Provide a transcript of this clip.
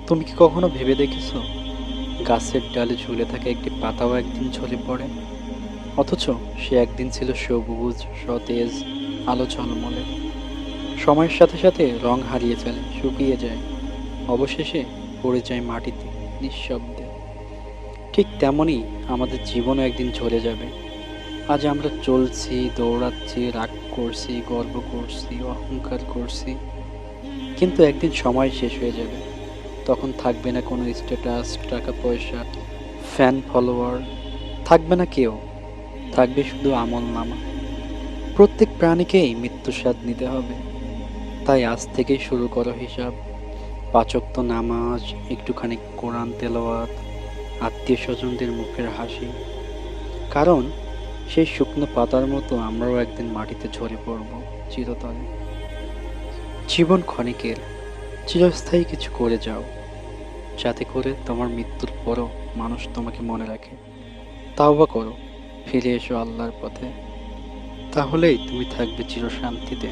তুমি কি কখনো ভেবে দেখেছো, গাছের ডালে ঝুলে থাকা একটি পাতাও একদিন ঝরে পড়ে, অথচ সে একদিন ছিল সবুজ, সতেজ, আলো ঝলমলে। সময়ের সাথে সাথে রং হারিয়ে ফেলে, শুকিয়ে যায়, অবশেষে পড়ে যায় মাটিতে নিঃশব্দে। ঠিক তেমনই আমাদের জীবনও একদিন ঝরে যাবে। আজ আমরা চলছি, দৌড়াচ্ছি, রাগ করছি, গর্ব করছি, অহংকার করছি, কিন্তু একদিন সময় শেষ হয়ে যাবে। তখন থাকবে না কোনো স্ট্যাটাস, টাকা পয়সা, ফ্যান ফলোয়ার, থাকবে না কেউ, থাকবে শুধু আমলনামা। প্রত্যেক প্রাণীকেই মৃত্যুর স্বাদ নিতে হবে। তাই আজ থেকেই শুরু করো হিসাব। ৫ ওয়াক্ত নামাজ, একটুখানি কোরআন তেলাওয়াত, আত্মীয় স্বজনদের মুখের হাসি। কারণ সেই শুকনো পাতার মতো আমরাও একদিন মাটিতে ঝরে পড়ব চিরতরে। জীবন ক্ষণিকের, চিরস্থায়ী কিছু করে যাও, যাতে করে তোমার মৃত্যুর পরও মানুষ তোমাকে মনে রাখে। তাওবা করো, ফিরে এসো আল্লাহর পথে, তাহলেই তুমি থাকবে চিরশান্তিতে।